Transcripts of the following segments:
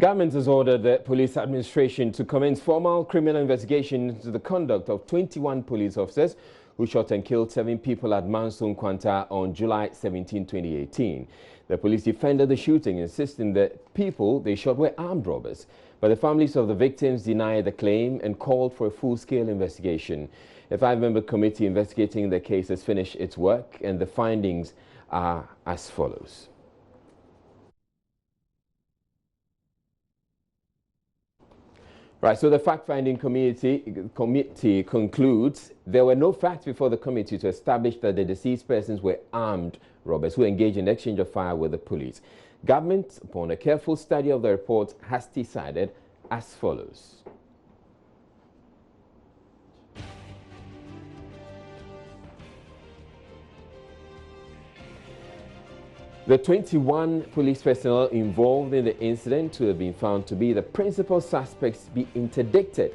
Government has ordered the police administration to commence formal criminal investigation into the conduct of 21 police officers who shot and killed 7 people at Manso Nkwanta on July 17, 2018. The police defended the shooting, insisting that people they shot were armed robbers. But the families of the victims denied the claim and called for a full-scale investigation. A 5-member committee investigating the case has finished its work, and the findings are as follows. Right, so the fact-finding committee concludes there were no facts before the committee to establish that the deceased persons were armed robbers who engaged in exchange of fire with the police. Government, upon a careful study of the report, has decided as follows. The 21 police personnel involved in the incident to have been found to be the principal suspects be interdicted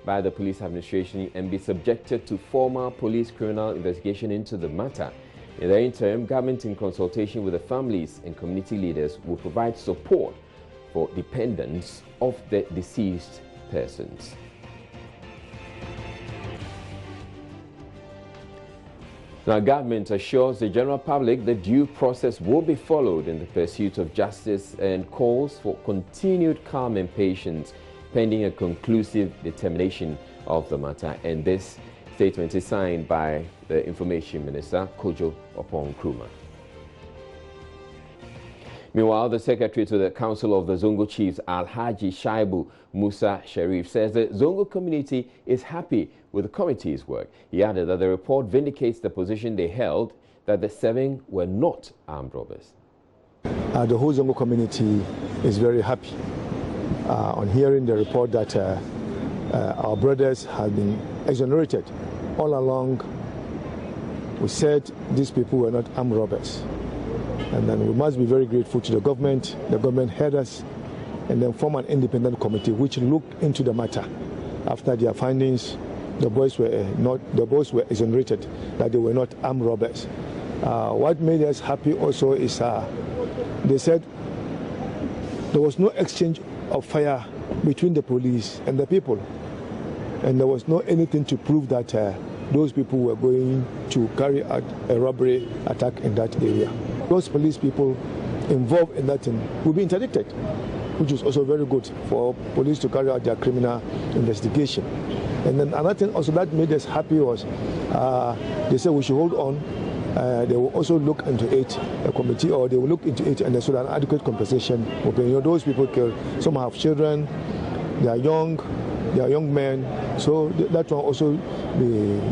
by the police administration and be subjected to formal police criminal investigation into the matter. In the interim, government, in consultation with the families and community leaders, will provide support for dependents of the deceased persons. Now, government assures the general public that due process will be followed in the pursuit of justice and calls for continued calm and patience pending a conclusive determination of the matter. And this statement is signed by the Information Minister, Kojo Oppong Nkrumah. Meanwhile, the secretary to the Council of the Zongo Chiefs, Alhaji Shaibu Musa Sharif, says the Zongo community is happy with the committee's work. He added that the report vindicates the position they held that the 7 were not armed robbers. The whole Zongo community is very happy on hearing the report that our brothers have been exonerated. All along, we said these people were not armed robbers. And then we must be very grateful to the government. The government heard us and then formed an independent committee which looked into the matter. After their findings, the boys were exonerated, that they were not armed robbers. What made us happy also is they said there was no exchange of fire between the police and the people. And there was no anything to prove that those people were going to carry out a robbery attack in that area. Those police people involved in that thing will be interdicted, which is also very good for police to carry out their criminal investigation. And then another thing also that made us happy was they said we should hold on. They will also look into it, a committee, or they will look into it, and so that an adequate compensation will be. You know, those people killed, some have children, they are young men, so that will also be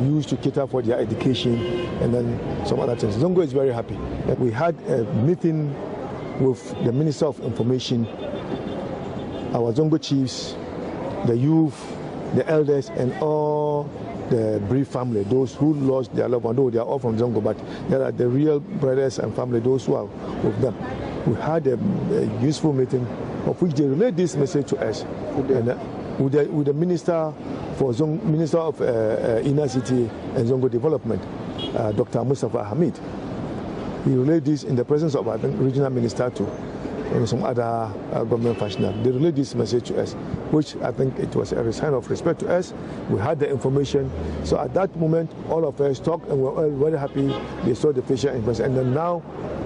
used to cater for their education and then some other things. Zongo is very happy. We had a meeting with the Minister of Information, our Zongo chiefs, the youth, the elders, and all the bereaved family, those who lost their loved one, though they are all from Zongo, but they are the real brothers and family, those who are with them. We had a useful meeting of which they relayed this message to us. With the Minister for Minister of Inner City and Zongo Development, Dr. Mustafa Hamid. He relayed this in the presence of our regional minister too, and some other government functionaries. They relayed this message to us, which I think it was a sign of respect to us. We had the information. So at that moment, all of us talked and we were all very happy. They saw the facial expression, and then now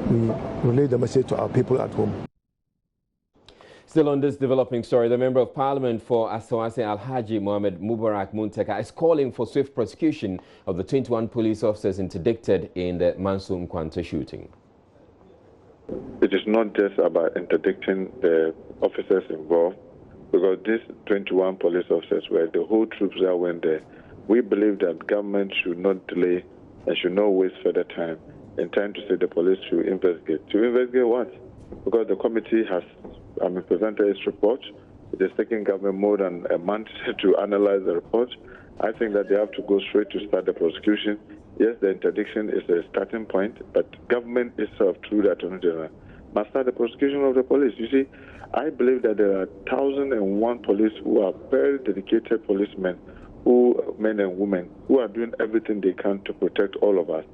we relay the message to our people at home. Still on this developing story, the Member of Parliament for Asawase, Alhaji Mohammed Mubarak Muntaka, is calling for swift prosecution of the 21 police officers interdicted in the Manso Nkwanta shooting. It is not just about interdicting the officers involved, because these 21 police officers were the whole troops that went there. We believe that government should not delay and should not waste further time in trying to say the police should investigate. To investigate what? Because the committee has presented its report. It has taken government more than a month to analyze the report. I think that they have to go straight to start the prosecution. Yes, the interdiction is a starting point, but government itself, through the Attorney General, must start the prosecution of the police. You see, I believe that there are 1,001 police who are very dedicated policemen, men and women, who are doing everything they can to protect all of us.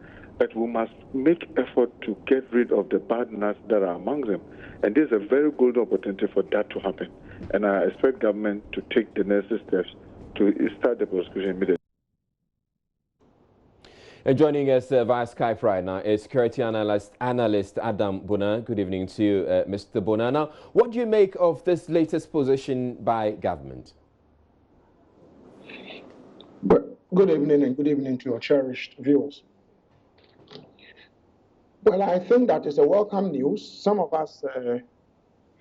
but we must make effort to get rid of the bad nuts that are among them. And this is a very good opportunity for that to happen. And I expect government to take the necessary steps to start the prosecution immediately. And joining us via Skype right now is security analyst Adam Bona. Good evening to you, Mr. Bona. Now, what do you make of this latest position by government? Good evening, and good evening to your cherished viewers. Well, I think that is a welcome news. Some of us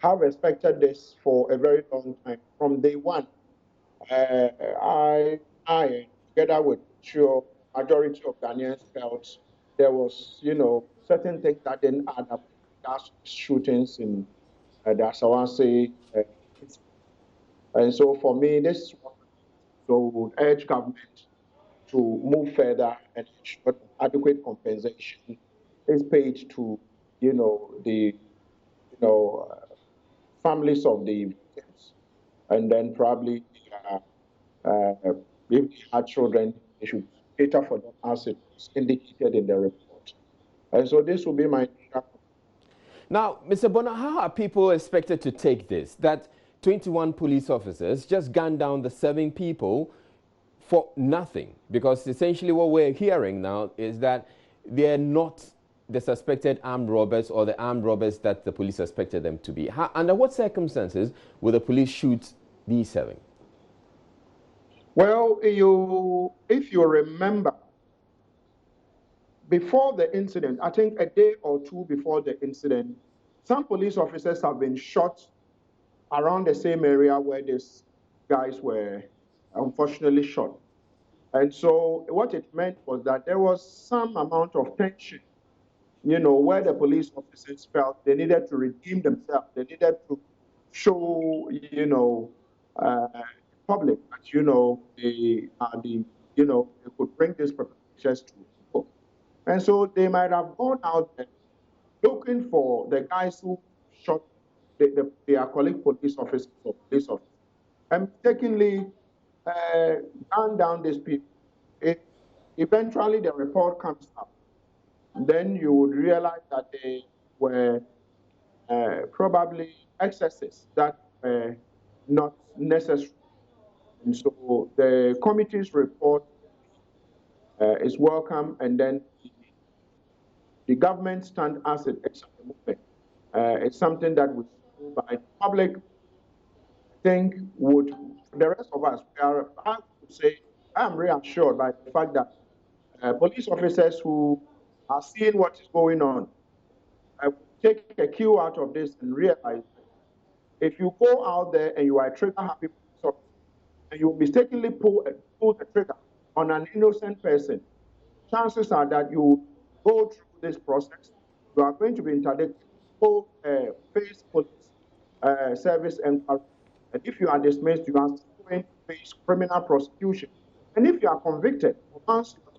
have expected this for a very long time. From day one, I together with the majority of Ghanaians, felt there was, certain things that didn't add up. Gas shootings in the Asawase. And so for me, this would urge government to move further and ensure adequate compensation is paid to, the, families of the victims, and then probably if they had children, they should cater for them as it was indicated in the report. And so this will be my. Now, Mr. Bona, how are people expected to take this? That 21 police officers just gunned down the 7 people for nothing, because essentially what we're hearing now is that they're not the suspected armed robbers or the armed robbers that the police suspected them to be. Under what circumstances will the police shoot these 7? Well, if you remember, before the incident, I think a day or 2 before the incident, some police officers have been shot around the same area where these guys were unfortunately shot. And so what it meant was that there was some amount of tension, where the police officers felt they needed to redeem themselves. They needed to show, public that, they could bring these perpetrators to people. And so they might have gone out there looking for the guys who shot their colleague police officers or police officers, and mistakenly gunned down these people. Eventually the report comes up. Then you would realize that they were probably excesses that were not necessary. And so the committee's report is welcome, and then the government stand as it is at the moment. It's something that would by the public, I think, would the rest of us, I would say, I'm reassured by the fact that police officers who are seeing what is going on take a cue out of this and realize if you go out there and you are a trigger-happy police officer and you mistakenly pull the trigger on an innocent person, chances are that you go through this process, you are going to be interdicted, face police service inquiry. And if you are dismissed, you are going to face criminal prosecution. And if you are convicted for manslaughter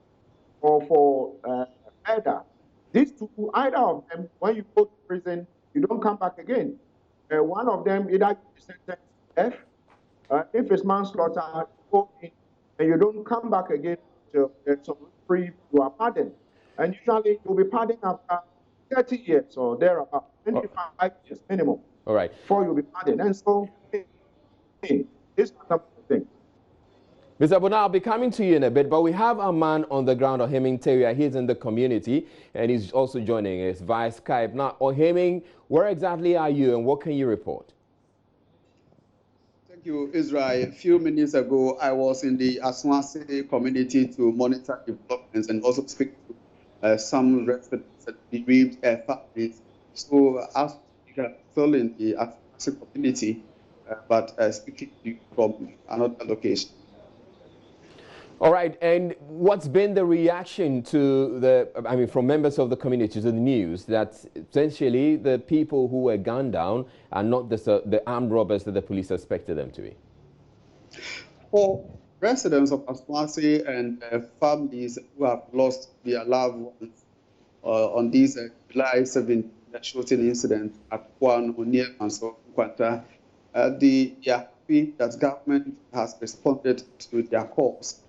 or for murder, these two, either of them, when you go to prison, you don't come back again. One of them either is sentenced to death. If it's manslaughter, you go in and you don't come back again until free, you are pardoned. And usually you'll be pardoned after 30 years or thereabout, 25 years minimum. All right. Before you'll be pardoned. And so this is another thing. Mr. Bona, I'll be coming to you in a bit, but we have a man on the ground, Oheming Teria. He's in the community, and he's also joining us via Skype. Now, Oheming, where exactly are you, and what can you report? Thank you, Israel. A few minutes ago, I was in the Asawase community to monitor developments and also speak to some residents and bereaved families. So, as you are still in the Asawase community, but speaking to you from another location. All right, and what's been the reaction to from members of the community to the news that essentially the people who were gunned down are not the armed robbers that the police suspected them to be? For residents of Asawase and families who have lost their loved ones on this July 7th shooting incident at Kwan near Manso Nkwanta, they are happy that government has responded to their calls.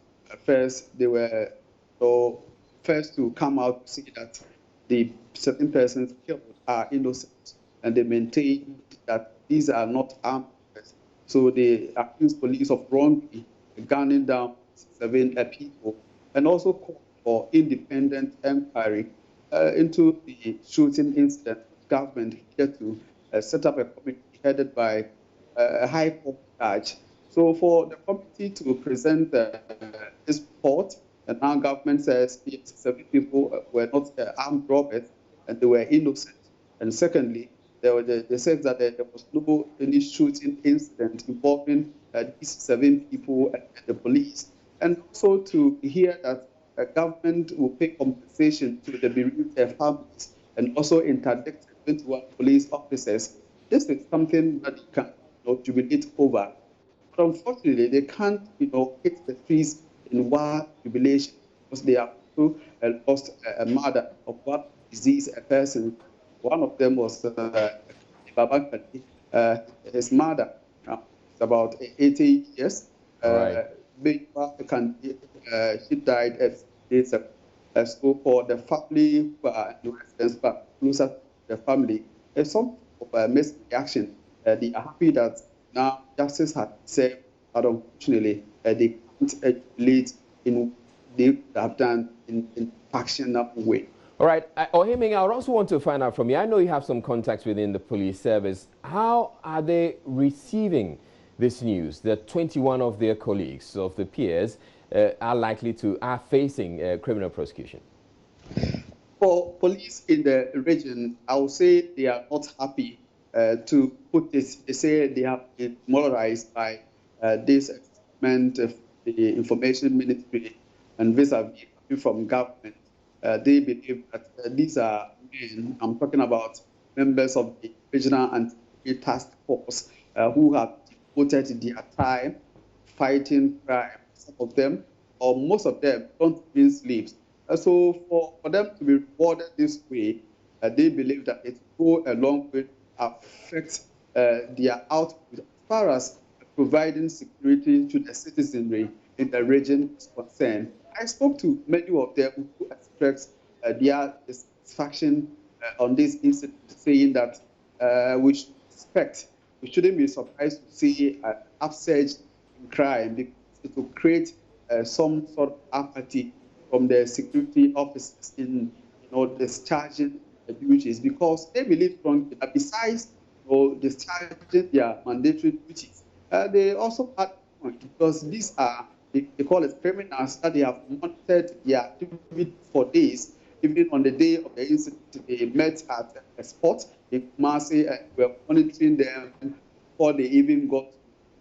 First, they were so first to come out to say that the certain persons killed are innocent, and they maintain that these are not armed persons. So they accuse police of wrongly gunning down 7 people, and also call for independent inquiry into the shooting incident. Government here to set up a committee headed by a high court judge. So for the committee to present this report, and now government says 7 people were not armed robbers and they were innocent. And secondly, they said that there was no any shooting incident involving these 7 people and the police. And also to hear that the government will pay compensation to the bereaved families and also interdict 21 police officers. This is something that you can jubilate over. But unfortunately, they can't hit the trees in wild jubilation because they have also lost a mother of one disease, a person. One of them was Baba his mother. It's about 80 years. Right. She died as days ago. So for the family who are the residents but closer to the family, there's some of a mixed reaction. They are happy that now justice has said, but unfortunately, they can't lead in they have done in factional way. All right, Ohiming, I would also want to find out from you. I know you have some contacts within the police service. How are they receiving this news that 21 of their colleagues, of the peers, are facing criminal prosecution? For police in the region, I would say they are not happy to put this. They say they have been moralized by this assessment of the information ministry and vis-a-vis from government. They believe that these are men, I'm talking about members of the regional anti task force who have devoted their time fighting crime. Some of them, or most of them, don't even sleep. So for them to be rewarded this way, they believe that it will go a long way to affect their output as far as providing security to the citizenry in the region is concerned. I spoke to many of them who expressed their dissatisfaction on this incident, saying that we should expect, we shouldn't be surprised to see an upsurge in crime because it will create some sort of apathy from the security officers in discharging the duties, because they believe strongly that besides discharging their mandatory duties, they also add point because these are they call it criminals that they have monitored their activity for days. Even on the day of the incident, they met at a spot in Kumasi and were monitoring them before they even got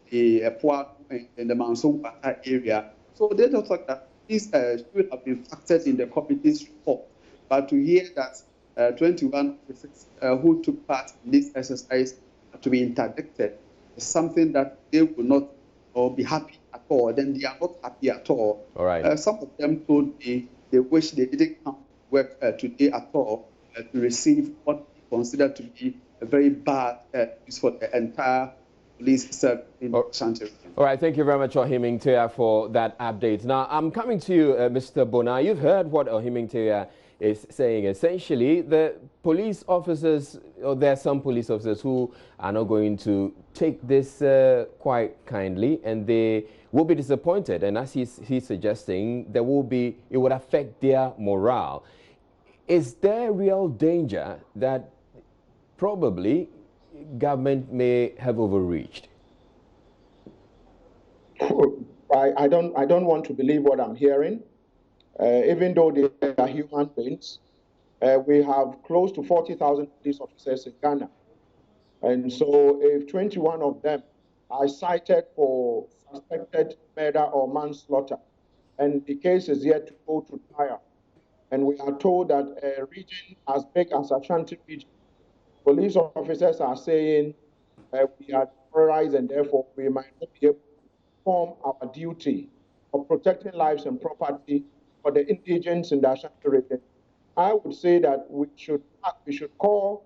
to the Port in the Manson area. So they don't thought that this should have been factored in the committee's report. But to hear that 21 officers who took part in this exercise to be interdicted is something that they will not be happy at all. Then they are not happy at all. All right. Some of them told me they wish they didn't come to work today at all to receive what they consider to be a very bad news for the entire police service in Ashanti. All right, thank you very much, Ohiming Teya, for that update. Now, I'm coming to you, Mr. Bona. You've heard what Ohiming Teya is saying. Essentially, the police officers, or there are some police officers who are not going to take this quite kindly, and they will be disappointed. And as he's suggesting, it would affect their morale. Is there real danger that probably government may have overreached? I don't want to believe what I'm hearing. Even though they are human beings, we have close to 40,000 police officers in Ghana. And so if 21 of them are cited for suspected murder or manslaughter, and the case is yet to go to trial, and we are told that a region as big as Ashanti region, police officers are saying we are terrorized and therefore we might not be able to perform our duty of protecting lives and property for the indigents in the Ashanti region. I would say that we should call,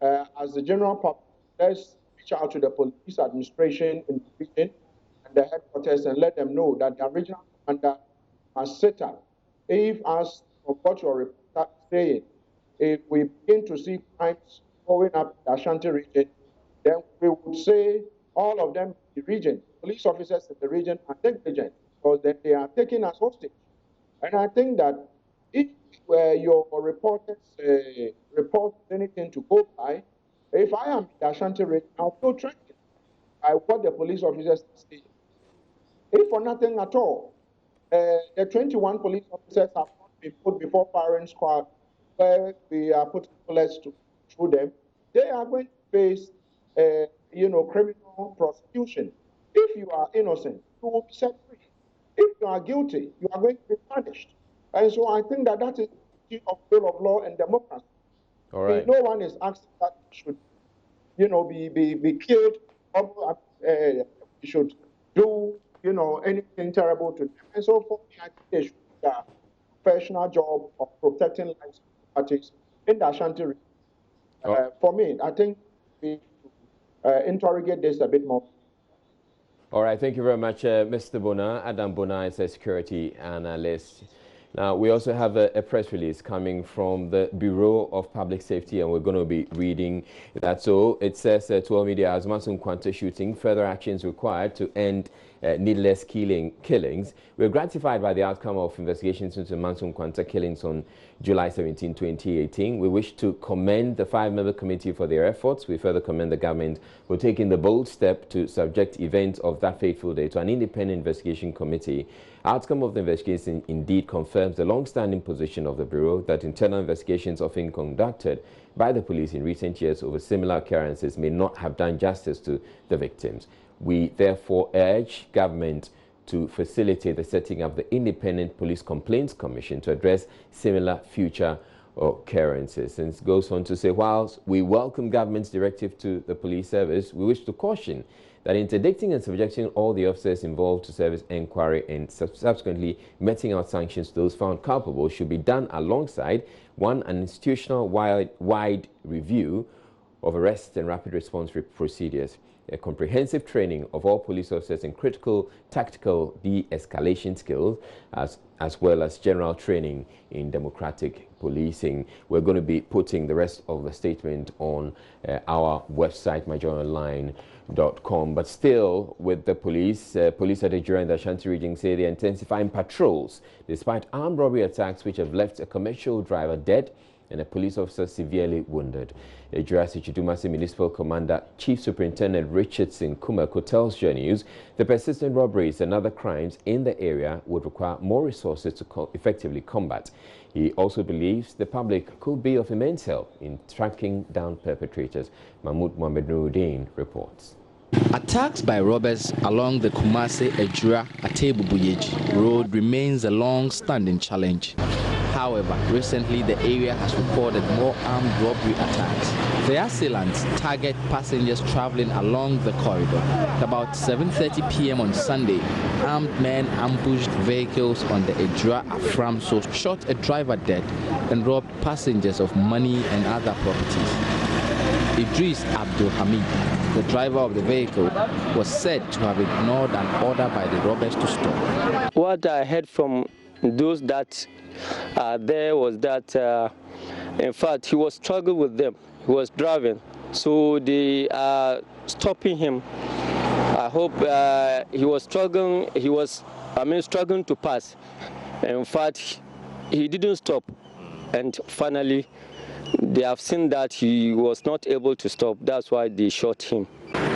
as the general public, let's reach out to the police administration in the region and the headquarters and let them know that the regional commander must sit up. If, as from what your reporter is saying, if we begin to see crimes going up in the Ashanti region, then we would say all of them in the region, police officers in the region are negligent because they are taken as hostage. And I think that if your reporters report anything to go by, if I am in the Ashanti region, I'll feel threatened by what the police officers are saying. If for nothing at all, the 21 police officers have not been put before firing squad where we are putting bullets through them, they are going to face, criminal prosecution. If you are innocent, you will be set free. If you are guilty, you are going to be punished. And so I think that is the duty of rule of law and democracy. All right. No one is asking that we should, be killed, or we should do, anything terrible to them. And so for me, I think they should do a professional job of protecting lives and properties in the Ashanti region. For me, I think we interrogate this a bit more. All right, thank you very much, Mr. Bona. Adam Bona is a security analyst. Now, we also have a press release coming from the Bureau of Public Safety, and we're going to be reading that. So it says to all media, as Manson Quanta shooting, further actions required to end needless killings. We're gratified by the outcome of investigations into Manson Quanta killings on July 17, 2018. We wish to commend the 5-member committee for their efforts. We further commend the government for taking the bold step to subject events of that fateful day to an independent investigation committee. Outcome of the investigation indeed confirms the long-standing position of the Bureau that internal investigations often conducted by the police in recent years over similar occurrences may not have done justice to the victims. We therefore urge government to facilitate the setting up the Independent Police Complaints Commission to address similar future occurrences. And it goes on to say, whilst we welcome government's directive to the police service, we wish to caution that interdicting and subjecting all the officers involved to service inquiry and subsequently meting out sanctions to those found culpable should be done alongside, one, an institutional-wide review of arrest and rapid response procedures, a comprehensive training of all police officers in critical tactical de-escalation skills, as well as general training in democratic policing. We're going to be putting the rest of the statement on our website, myjoyonline.com. But still, with the police, police at Ejura in the Ashanti region say they're intensifying patrols despite armed robbery attacks which have left a commercial driver dead and a police officer severely wounded. Ejura Sichidumasi Municipal Commander Chief Superintendent Richardson Kumako tells Joy News the persistent robberies and other crimes in the area would require more resources to effectively combat. He also believes the public could be of immense help in tracking down perpetrators. Mahmoud Mohamed Nuruddin reports. Attacks by robbers along the Kumasi-Ejura-Atebubuyeji road remains a long-standing challenge. However, recently the area has recorded more armed robbery attacks. The assailants target passengers traveling along the corridor. About 7:30 p.m. on Sunday, armed men ambushed vehicles on the Ejura-Aframso, shot a driver dead and robbed passengers of money and other properties. Idris Abdul Hamid, the driver of the vehicle, was said to have ignored an order by the robbers to stop. What I heard from those that there was that, in fact, he was struggling with them. He was driving, so they are stopping him. I hope he was struggling. He was, struggling to pass. In fact, he didn't stop, and finally, they have seen that he was not able to stop. That's why they shot him.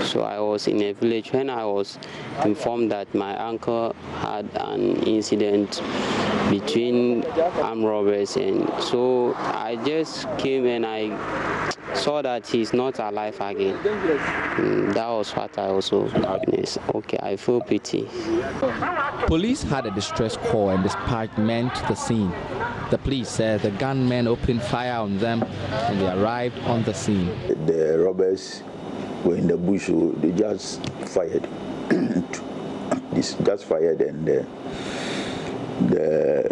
So I was in a village when I was informed that my uncle had an incident between armed robbers, and so I just came and I saw that he's not alive again. That was what I also witnessed. Okay, I feel pity. Police had a distress call and dispatched men to the scene. The police said the gunmen opened fire on them when they arrived on the scene. The robbers were in the bush, so they just fired. Just fired, and the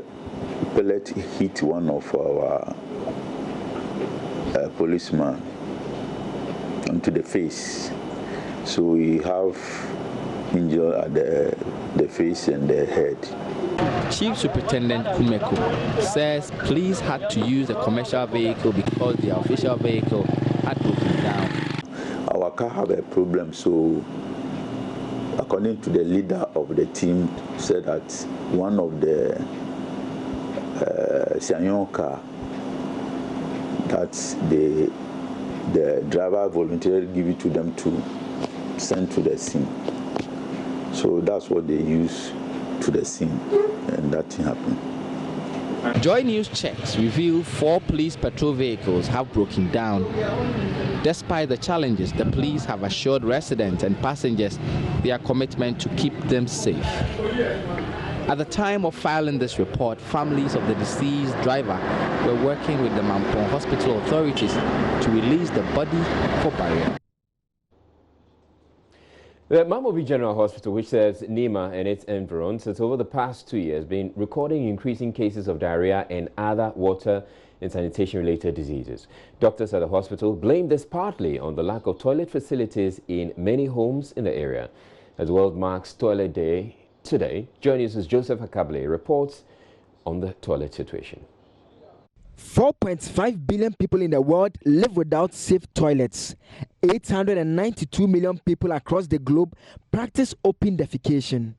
pellet hit one of our policemen onto the face. So we have injured at the face and the head. Chief Superintendent Kumeko says police had to use a commercial vehicle because their official vehicle had broken down. Our car had a problem, so according to the leader of the team, said that one of the Xianyong car that the driver voluntarily give it to them to send to the scene. So that's what they use to the scene, and that thing happened. Joy News checks reveal 4 police patrol vehicles have broken down. Despite the challenges, the police have assured residents and passengers their commitment to keep them safe. At the time of filing this report, families of the deceased driver were working with the Mampong Hospital authorities to release the body for burial. The Mamobi General Hospital, which serves Nima and its environs, has over the past 2 years been recording increasing cases of diarrhea and other water and sanitation-related diseases. Doctors at the hospital blame this partly on the lack of toilet facilities in many homes in the area. As the world marks Toilet Day today, Joy News' Joseph Akable reports on the toilet situation. 4.5 billion people in the world live without safe toilets. 892 million people across the globe practice open defecation.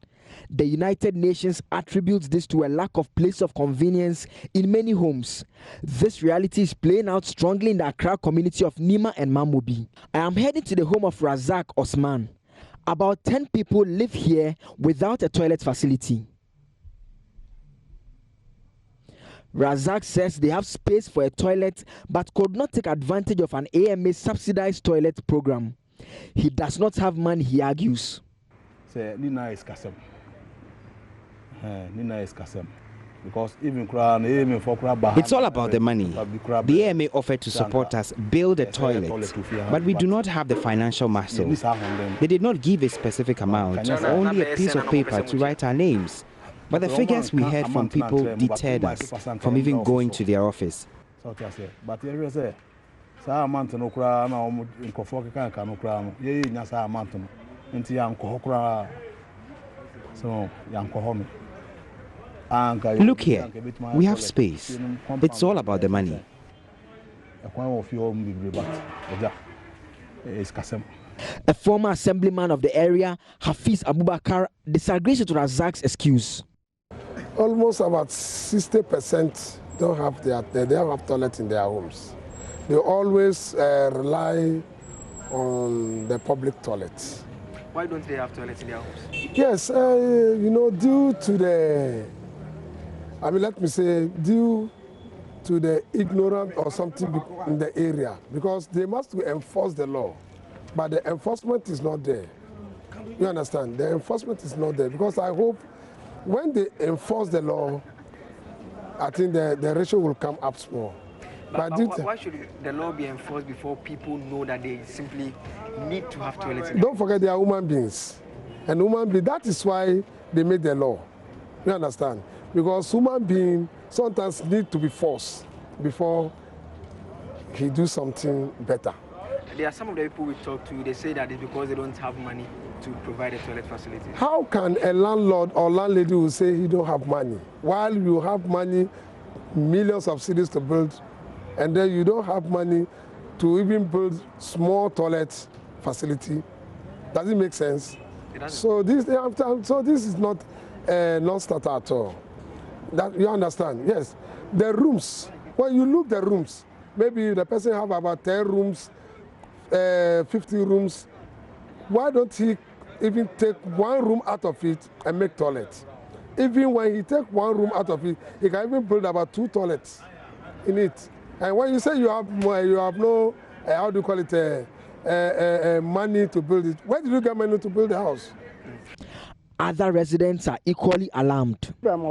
The United Nations attributes this to a lack of place of convenience in many homes. This reality is playing out strongly in the Accra community of Nima and Mamobi. I am heading to the home of Razak Osman. About 10 people live here without a toilet facility. Razak says they have space for a toilet but could not take advantage of an AMA subsidized toilet program. He does not have money, he argues. Nina is Kasem. Because even it's all about the money. The AMA offered to support us build a toilet, but we do not have the financial muscle. They did not give a specific amount, only a piece of paper to write our names. But the figures we heard from people deterred us from even going to their office. Look here, we have space. It's all about the money. A former assemblyman of the area, Hafiz Abubakar, disagrees with Razak's excuse. Almost about 60% don't have toilets in their homes. They always rely on the public toilets. Why don't they have toilets in their homes? Yes, due to the, let me say, due to the ignorance or something in the area, because they must enforce the law, but the enforcement is not there. You understand? The enforcement is not there, because I hope when they enforce the law, I think the ratio will come up small. But why should the law be enforced before people know that they simply need to have toilets? Don't forget they are human beings. And human beings, that is why they made the law. You understand? Because human beings sometimes need to be forced before he do something better. There are some of the people we talk to, they say that it's because they don't have money to provide a toilet facility. How can a landlord or landlady will say he don't have money, while you have money, millions of cities to build, and then you don't have money to even build small toilet facility? Does it make sense? It doesn't. So this is not a non-starter at all. That you understand? Yes. The rooms, when you look the rooms, maybe the person have about 10 rooms, 50 rooms. Why don't he even take one room out of it and make toilets? Even when he take one room out of it, he can even build about 2 toilets in it. And when you say you have no, how do you call it, money to build it, where did you get money to build the house? Other residents are equally alarmed. When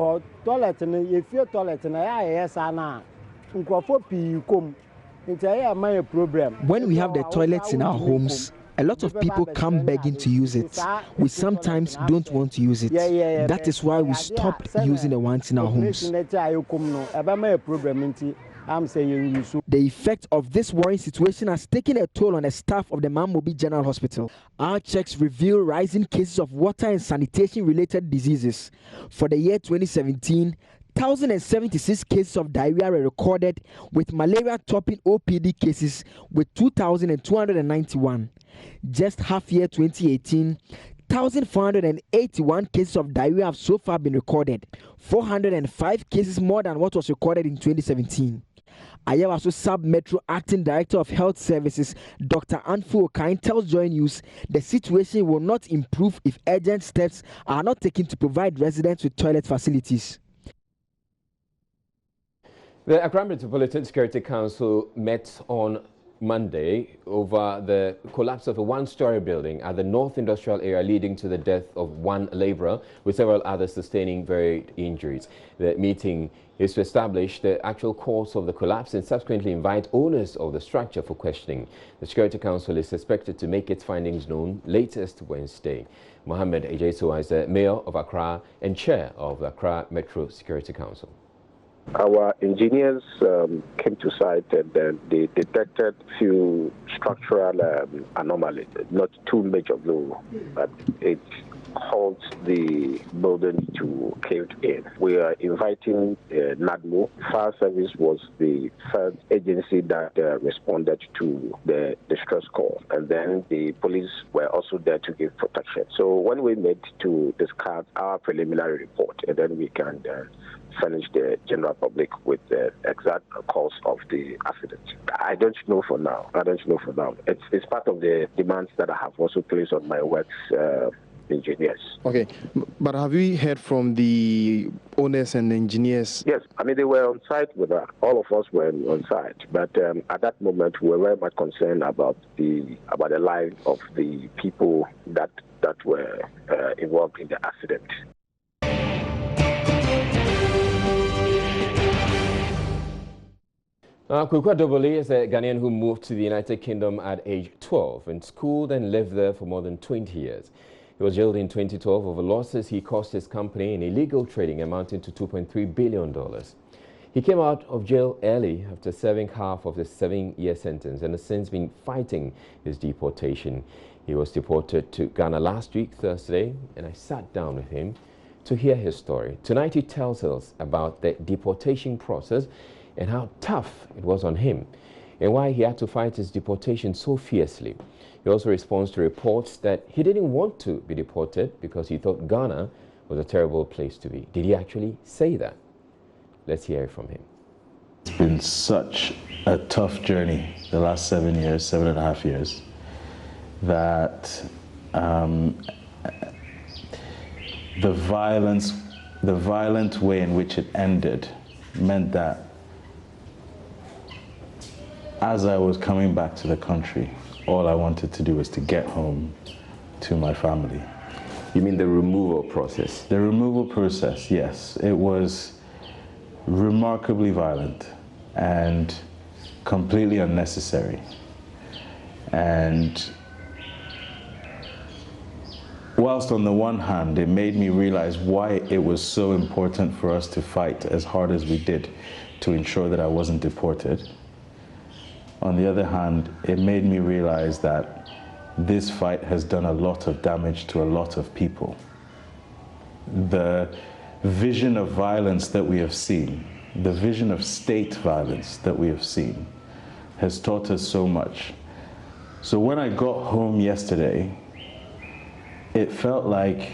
we have the toilets in our homes, a lot of people come begging to use it. We sometimes don't want to use it. That is why we stopped using the ones in our homes. The effect of this worrying situation has taken a toll on the staff of the Mamobi General Hospital. Our checks reveal rising cases of water and sanitation-related diseases. For the year 2017, 1,076 cases of diarrhea were recorded, with malaria topping OPD cases with 2,291. Just half year 2018, 1,481 cases of diarrhea have so far been recorded, 405 cases more than what was recorded in 2017. Ayawaso Sub-Metro Acting Director of Health Services, Dr. Anfu Okain, tells Joy News the situation will not improve if urgent steps are not taken to provide residents with toilet facilities. The Accra Metropolitan Security Council met on Monday over the collapse of a one-story building at the North Industrial Area, leading to the death of one labourer, with several others sustaining varied injuries. The meeting is to establish the actual cause of the collapse and subsequently invite owners of the structure for questioning. The Security Council is expected to make its findings known latest Wednesday. Mohammed Ejesoa is the Mayor of Accra and Chair of the Accra Metro Security Council. Our engineers came to site and then they detected few structural anomalies, not too major though, but it caused the building to cave in. We are inviting NADMO. Fire Service was the first agency that responded to the distress call, and then the police were also there to give protection. So when we met to discuss our preliminary report, and then we can furnish the general public with the exact cause of the accident. I don't know for now. It's part of the demands that I have also placed on my works engineers. Okay, but have we heard from the owners and engineers? Yes, I mean, they were on site with us. All of us were on site, but at that moment we were very much concerned about the life of the people that were involved in the accident. Kwekwa Dobole is a Ghanaian who moved to the United Kingdom at age 12 and schooled and lived there for more than 20 years. He was jailed in 2012 over losses he cost his company in illegal trading amounting to $2.3 billion. He came out of jail early after serving half of his 7-year sentence and has since been fighting his deportation. He was deported to Ghana last week, Thursday, and I sat down with him to hear his story. Tonight he tells us about the deportation process and how tough it was on him, and why he had to fight his deportation so fiercely. He also responds to reports that he didn't want to be deported because he thought Ghana was a terrible place to be. Did he actually say that? Let's hear it from him. It's been such a tough journey the last 7.5 years, that the violent way in which it ended meant that as I was coming back to the country, all I wanted to do was to get home to my family. You mean the removal process? The removal process, yes. It was remarkably violent and completely unnecessary. And whilst on the one hand, it made me realize why it was so important for us to fight as hard as we did to ensure that I wasn't deported. On the other hand, it made me realize that this fight has done a lot of damage to a lot of people. The vision of violence that we have seen, the vision of state violence that we have seen, has taught us so much. So when I got home yesterday, it felt like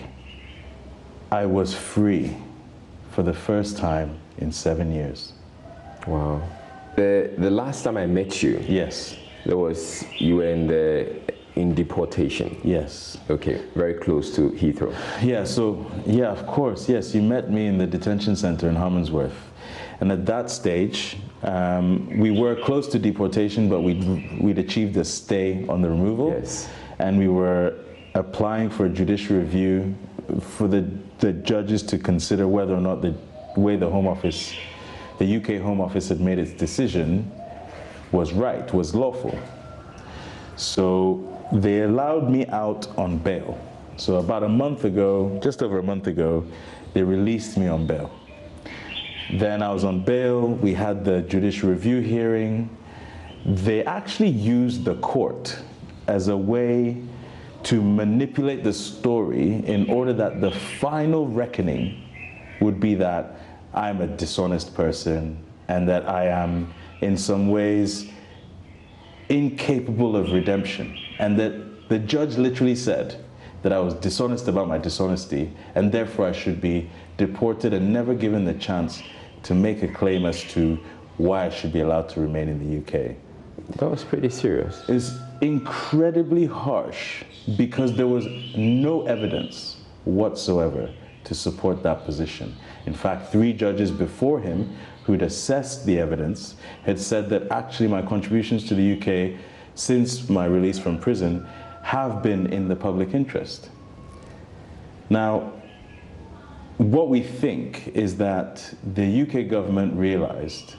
I was free for the first time in 7 years. Wow. The last time I met you, yes, you were in deportation. Yes. Okay, very close to Heathrow. Yeah, of course, yes. You met me in the detention center in Harmondsworth. And at that stage, we were close to deportation, but we'd achieved a stay on the removal. Yes. And we were applying for a judicial review for the judges to consider whether or not the way the Home Office, the UK Home Office had made its decision was right, was lawful. So they allowed me out on bail. So about a month ago, just over a month ago, they released me on bail. Then I was on bail. We had the judicial review hearing. They actually used the court as a way to manipulate the story in order that the final reckoning would be that I'm a dishonest person and that I am in some ways incapable of redemption, and that the judge literally said that I was dishonest about my dishonesty and therefore I should be deported and never given the chance to make a claim as to why I should be allowed to remain in the UK. That was pretty serious. It's incredibly harsh because there was no evidence whatsoever to support that position. In fact, 3 judges before him who'd assessed the evidence had said that actually my contributions to the UK since my release from prison have been in the public interest. Now, what we think is that the UK government realized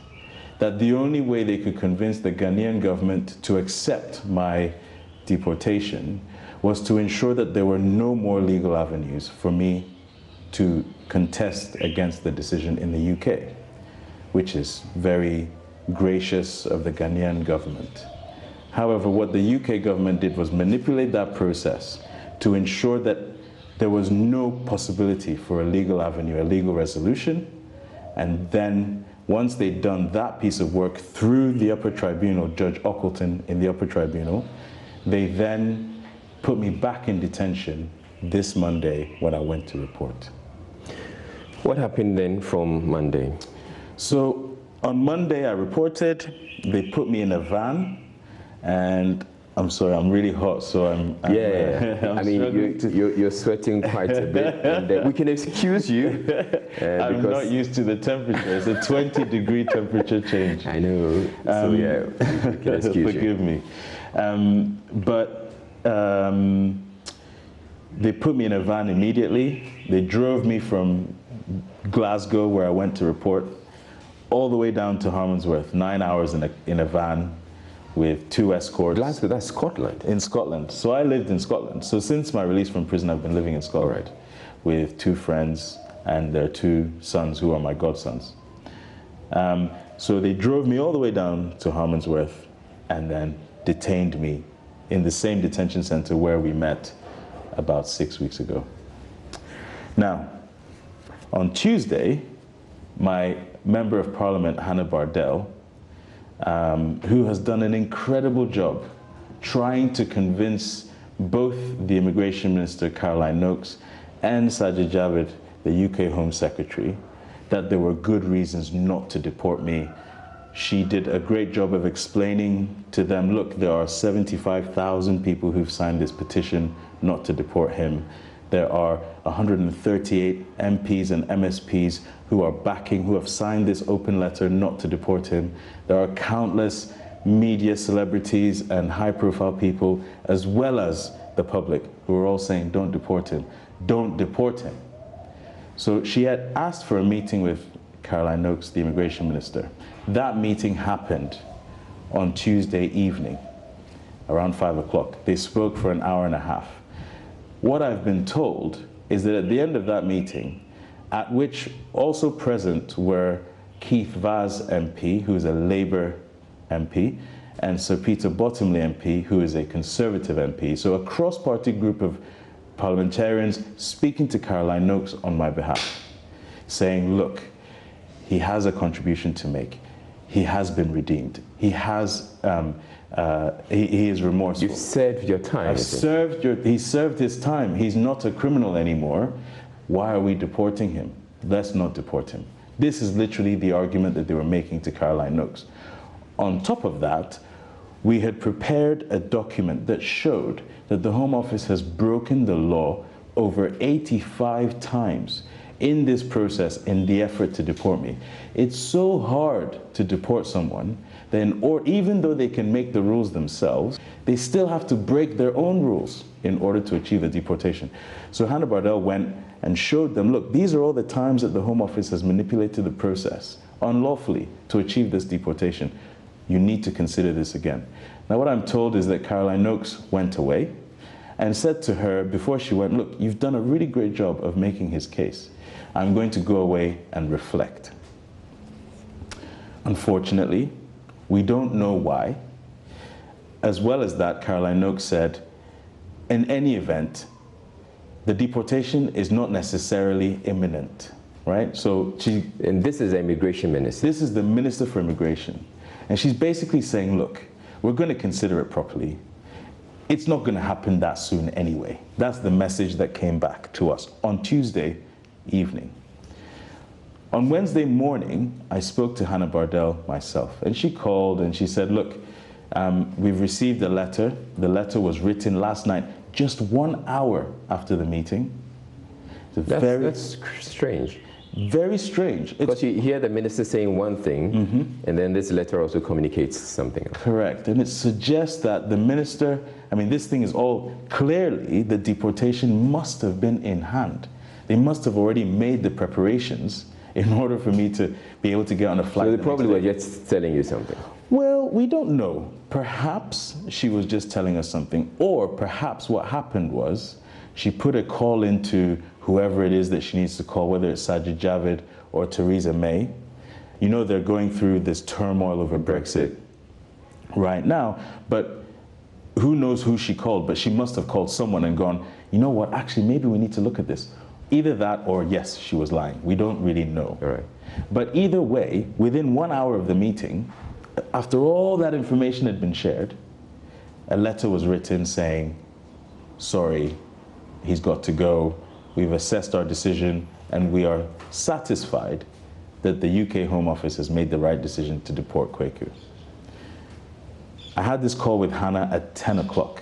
that the only way they could convince the Ghanaian government to accept my deportation was to ensure that there were no more legal avenues for me to contest against the decision in the UK, which is very gracious of the Ghanaian government. However, what the UK government did was manipulate that process to ensure that there was no possibility for a legal avenue, a legal resolution. And then once they'd done that piece of work through the upper tribunal, Judge Ockleton in the upper tribunal, they then put me back in detention this Monday when I went to report. What happened then from Monday? So on Monday I reported, they put me in a van, and I'm sorry, I'm really hot, so I'm I mean, you're sweating quite a bit, and we can excuse you. I'm not used to the temperature. It's a 20-degree temperature change. I know, so yeah, we can excuse forgive me. They put me in a van immediately. They drove me from Glasgow, where I went to report, all the way down to Harmondsworth, 9 hours in a van, with 2 escorts. Glasgow, that's Scotland? In Scotland. So I lived in Scotland. So since my release from prison, I've been living in Scotland with 2 friends and their 2 sons who are my godsons. So they drove me all the way down to Harmondsworth and then detained me in the same detention center where we met about 6 weeks ago. Now, on Tuesday, my Member of Parliament, Hannah Bardell, who has done an incredible job trying to convince both the Immigration Minister, Caroline Noakes, and Sajid Javid, the UK Home Secretary, that there were good reasons not to deport me. She did a great job of explaining to them, look, there are 75,000 people who've signed this petition not to deport him. There are 138 MPs and MSPs who are backing, who have signed this open letter not to deport him. There are countless media celebrities and high-profile people, as well as the public, who are all saying, don't deport him, don't deport him. So she had asked for a meeting with Caroline Noakes, the Immigration Minister. That meeting happened on Tuesday evening, around 5 o'clock. They spoke for an hour and a half. What I've been told is that at the end of that meeting, at which also present were Keith Vaz MP, who is a Labour MP, and Sir Peter Bottomley MP, who is a Conservative MP. So a cross-party group of parliamentarians speaking to Caroline Noakes on my behalf, saying, look, he has a contribution to make. He has been redeemed. He has, he is remorseful. You've served your time. He served his time. He's not a criminal anymore. Why are we deporting him? Let's not deport him. This is literally the argument that they were making to Caroline Noakes. On top of that, we had prepared a document that showed that the Home Office has broken the law over 85 times in this process in the effort to deport me. It's so hard to deport someone that even though they can make the rules themselves, they still have to break their own rules in order to achieve a deportation. So Hannah Bardell went and showed them, look, these are all the times that the Home Office has manipulated the process unlawfully to achieve this deportation. You need to consider this again. Now what I'm told is that Caroline Noakes went away and said to her before she went, look, you've done a really great job of making his case. I'm going to go away and reflect. unfortunately. We don't know why. As well as that, Caroline Noakes said, in any event, the deportation is not necessarily imminent, right? So and this is the immigration minister. This is the Minister for Immigration. And she's basically saying, look, we're going to consider it properly. It's not going to happen that soon anyway. That's the message that came back to us on Tuesday evening. On Wednesday morning, I spoke to Hannah Bardell myself, and she called and she said, look, we've received a letter. The letter was written last night, just 1 hour after the meeting. That's strange. Very strange. Because you hear the minister saying one thing, and then this letter also communicates something else. Correct. And it suggests that the minister, I mean, this thing is all clearly, the deportation must have been in hand. They must have already made the preparations in order for me to be able to get on a flight. So they probably were just telling you something. Well, we don't know. Perhaps she was just telling us something, or perhaps what happened was she put a call into whoever it is that she needs to call, whether it's Sajid Javid or Theresa May. You know, they're going through this turmoil over Brexit right now, but who knows who she called, but she must have called someone and gone, you know what, actually, maybe we need to look at this. Either that or yes, she was lying. We don't really know. All right. But either way, within 1 hour of the meeting, after all that information had been shared, a letter was written saying, sorry, he's got to go. We've assessed our decision and we are satisfied that the UK Home Office has made the right decision to deport Kweku. I had this call with Hannah at 10 o'clock.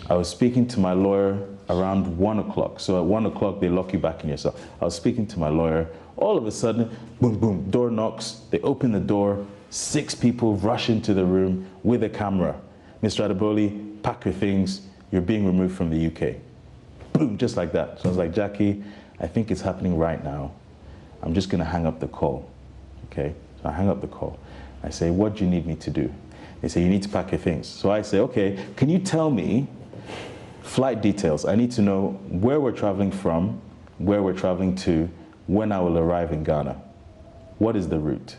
I was speaking to my lawyer around 1 o'clock. So at 1 o'clock, they lock you back in your cell. I was speaking to my lawyer. All of a sudden, boom, boom, door knocks. They open the door. 6 people rush into the room with a camera. Mr. Adeboli, pack your things. You're being removed from the UK. Boom, just like that. So I was like, Jackie, I think it's happening right now. I'm just going to hang up the call. Okay? So I hang up the call. I say, what do you need me to do? They say, you need to pack your things. So I say, okay, can you tell me flight details? I need to know where we're traveling from, where we're traveling to, when I will arrive in Ghana. What is the route?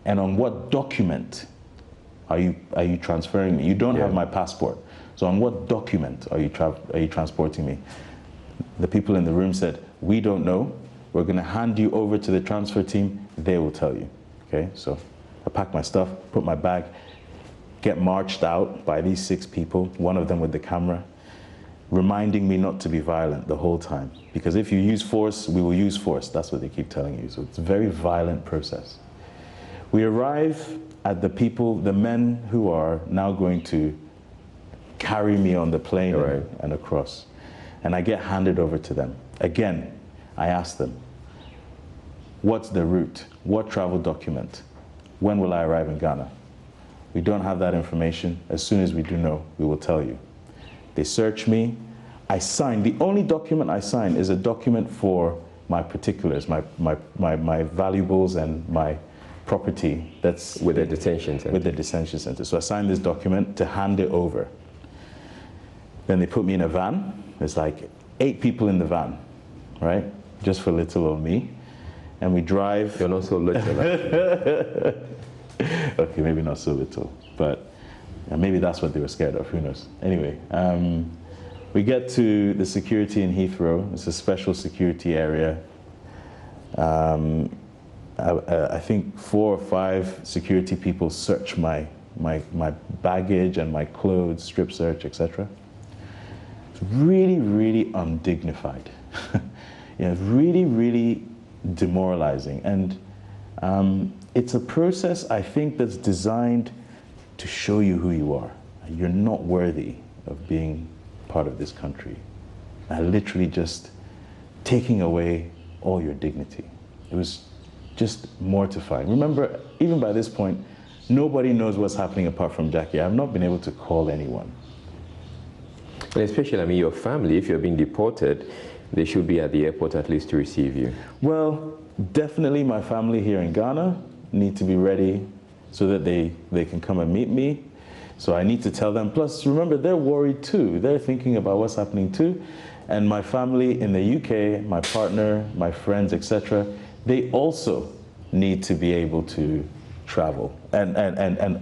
And on what document are you transferring me? You don't have my passport. So on what document are you transporting me? The people in the room said, we don't know. We're going to hand you over to the transfer team. They will tell you. Okay, so I pack my stuff, put my bag, get marched out by these 6 people, one of them with the camera, reminding me not to be violent the whole time. Because if you use force, we will use force. That's what they keep telling you. So it's a very violent process. We arrive at the men who are now going to carry me on the plane and across. And I get handed over to them. Again, I ask them, what's the route? What travel document? When will I arrive in Ghana? We don't have that information. As soon as we do know, we will tell you. They search me. I sign. The only document I sign is a document for my particulars, my valuables and my property that's with the detention center. With the detention center. So I signed this document to hand it over. Then they put me in a van. There's like 8 people in the van, right? Just for little old me. And we drive. You're not so little. Okay, maybe not so little, but maybe that's what they were scared of, who knows. Anyway, we get to the security in Heathrow. It's a special security area. I think 4 or 5 security people search my baggage and my clothes, strip search, etc. It's really, really undignified. Really, really demoralizing. And it's a process, I think, that's designed to show you who you are. You're not worthy of being part of this country. Literally just taking away all your dignity. It was just mortifying. Remember, even by this point, nobody knows what's happening apart from Jackie. I've not been able to call anyone. And especially, I mean, your family, if you're being deported, they should be at the airport at least to receive you. Well, definitely my family here in Ghana need to be ready so that they can come and meet me. So I need to tell them. Plus, remember, they're worried too. They're thinking about what's happening too. And my family in the UK, my partner, my friends, etc., they also need to be able to travel and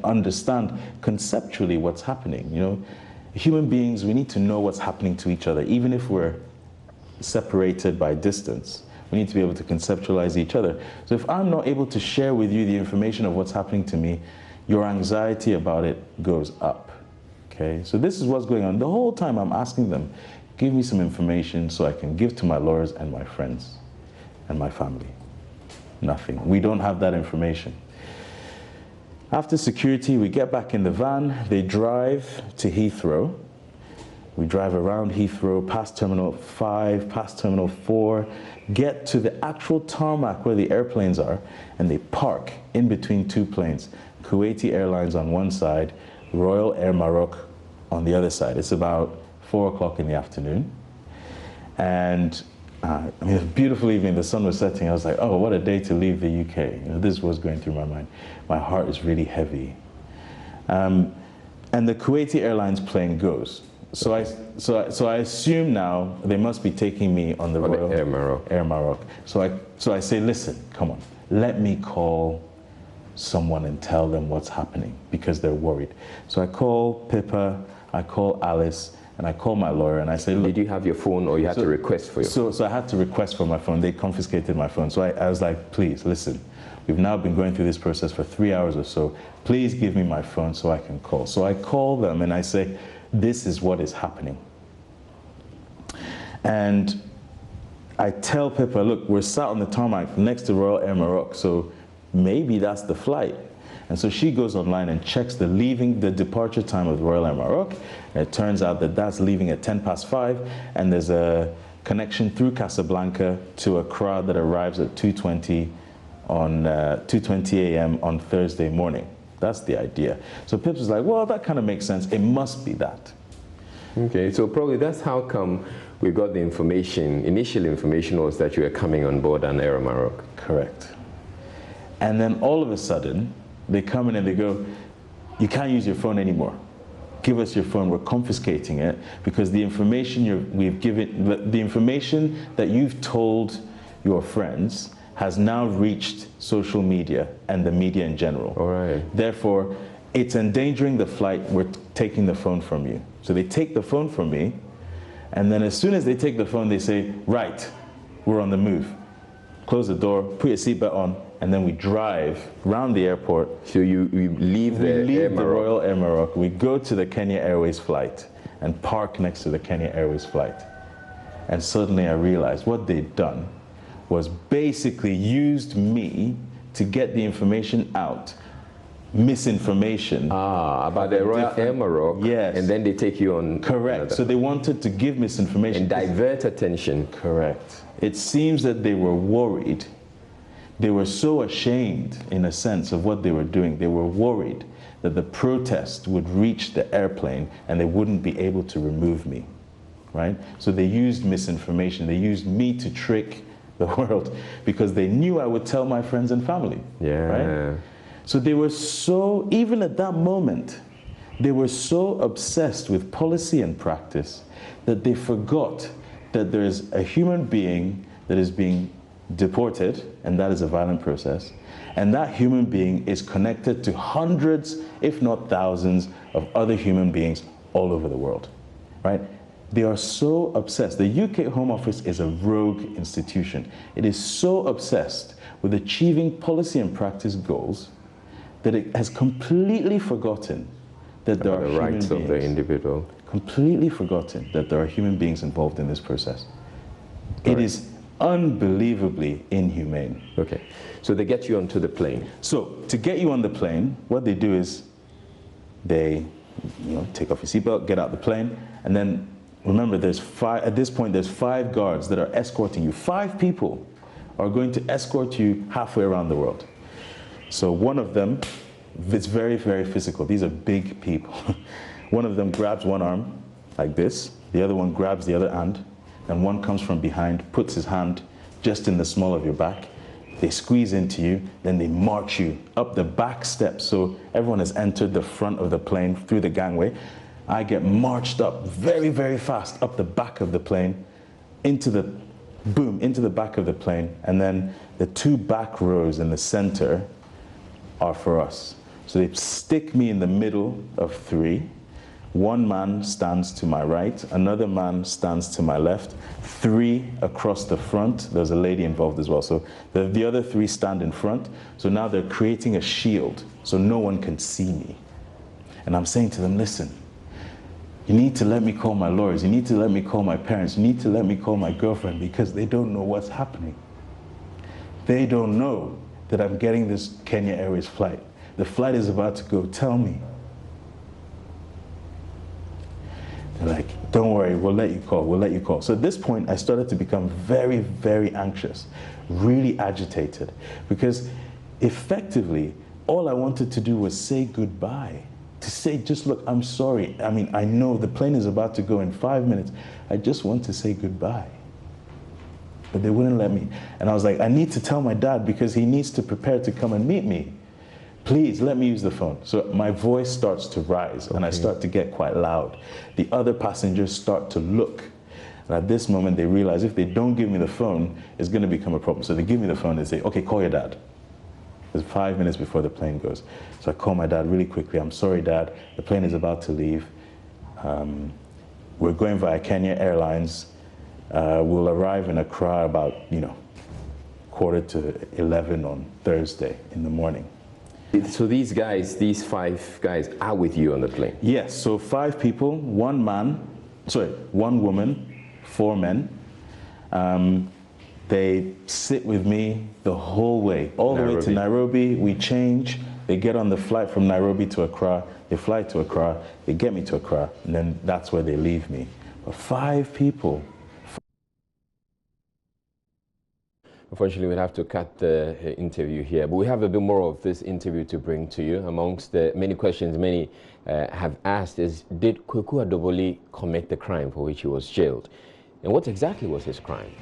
understand conceptually what's happening. You know, human beings, we need to know what's happening to each other, even if we're separated by distance. We need to be able to conceptualize each other. So if I'm not able to share with you the information of what's happening to me, your anxiety about it goes up. Okay, so this is what's going on. The whole time I'm asking them, give me some information so I can give to my lawyers and my friends and my family. Nothing. We don't have that information. After security, we get back in the van. They drive to Heathrow. We drive around Heathrow, past Terminal 5, past Terminal 4, get to the actual tarmac where the airplanes are, and they park in between two planes. Kuwaiti Airlines on one side, Royal Air Maroc on the other side. It's about 4 o'clock in the afternoon. And I mean, a beautiful evening, the sun was setting. I was like, oh, what a day to leave the UK. You know, this was going through my mind. My heart is really heavy. And the Kuwaiti Airlines plane goes. So I assume now they must be taking me on the Royal Air Maroc. So I say, listen, come on, let me call someone and tell them what's happening, because they're worried. So I call Pippa, I call Alice, and I call my lawyer, and I say, look. Did you have your phone, or you had to request for your phone? So I had to request for my phone. They confiscated my phone. So I was like, please, listen, we've now been going through this process for 3 hours or so. Please give me my phone so I can call. So I call them and I say, this is what is happening. And I tell Pippa, look, we're sat on the tarmac next to Royal Air Maroc, so maybe that's the flight. And so she goes online and checks the departure time of Royal Air Maroc, and it turns out that that's leaving at 5:10, and there's a connection through Casablanca to Accra that arrives at 2:20 a.m. on Thursday morning. That's the idea. So Pips was like, well, that kind of makes sense. It must be that. Okay, so probably that's how come we got the information. Initial information was that you were coming on board an Air Maroc. Correct. And then all of a sudden, they come in and they go, you can't use your phone anymore. Give us your phone, we're confiscating it, because the information the information that you've told your friends has now reached social media and the media in general. All right. Therefore, it's endangering the flight, we're taking the phone from you. So they take the phone from me, and then as soon as they take the phone, they say, right, we're on the move. Close the door, put your seatbelt on, and then we drive around the airport. So you leave the Royal Air Maroc. We go to the Kenya Airways flight and park next to the Kenya Airways flight. And suddenly I realized what they'd done was basically used me to get the information out. Misinformation. About the Royal Air Maroc. Yes. And then they take you on. Correct. So they wanted to give misinformation. And divert attention. Correct. It seems that they were worried. They were so ashamed, in a sense, of what they were doing. They were worried that the protest would reach the airplane and they wouldn't be able to remove me, right? So they used misinformation. They used me to trick the world because they knew I would tell my friends and family, right? So they were so, even at that moment, they were so obsessed with policy and practice that they forgot that there is a human being that is being deported, and that is a violent process, and that human being is connected to hundreds, if not thousands, of other human beings all over the world, right? They are so obsessed. The UK Home Office is a rogue institution. It is so obsessed with achieving policy and practice goals that it has completely forgotten that there are human beings. The rights of the individual. Completely forgotten that there are human beings involved in this process. It is unbelievably inhumane. Okay, so they get you onto the plane. So to get you on the plane, what they do is they, take off your seatbelt, get out the plane, and then remember, at this point, there's 5 guards that are escorting you. 5 people are going to escort you halfway around the world. So one of them, it's very, very physical. These are big people. One of them grabs one arm like this, the other one grabs the other hand, and one comes from behind, puts his hand just in the small of your back. They squeeze into you, then they march you up the back steps. So everyone has entered the front of the plane through the gangway. I get marched up very, very fast up the back of the plane into the boom, into the back of the plane, and then the 2 back rows in the center are for us. So they stick me in the middle of 3. 1 man stands to my right, another man stands to my left, 3 across the front. There's a lady involved as well. So the other 3 stand in front. So now they're creating a shield so no one can see me. And I'm saying to them, listen, you need to let me call my lawyers. You need to let me call my parents. You need to let me call my girlfriend because they don't know what's happening. They don't know that I'm getting this Kenya Airways flight. The flight is about to go. Tell me. They're like, don't worry, we'll let you call, we'll let you call. So at this point, I started to become very, very anxious, really agitated, because effectively, all I wanted to do was say goodbye. To say, just look, I'm sorry. I mean, I know the plane is about to go in 5 minutes. I just want to say goodbye. But they wouldn't let me. And I was like, I need to tell my dad because he needs to prepare to come and meet me. Please, let me use the phone. So my voice starts to rise and I start to get quite loud. The other passengers start to look. And at this moment, they realize if they don't give me the phone, it's going to become a problem. So they give me the phone and say, okay, call your dad. It's 5 minutes before the plane goes. So I call my dad really quickly. I'm sorry, Dad. The plane is about to leave. We're going via Kenya Airlines. We'll arrive in Accra about, 11:15 on Thursday in the morning. So these guys, these 5 guys are with you on the plane? Yes, so 5 people, 1 woman, 4 men. They sit with me the whole way, all the way to Nairobi. We change, they get on the flight from Nairobi to Accra, they fly to Accra, they get me to Accra, and then that's where they leave me. But 5 people. Unfortunately, we'll have to cut the interview here, but we have a bit more of this interview to bring to you. Amongst the many questions many have asked is, did Kwaku Adoboli commit the crime for which he was jailed? And what exactly was his crime?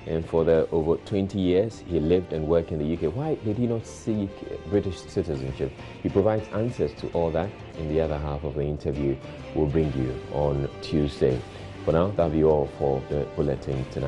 And for the over 20 years he lived and worked in the UK, why did he not seek British citizenship? He provides answers to all that in the other half of the interview we'll bring you on Tuesday. For now, that'll be all for the bulletin tonight.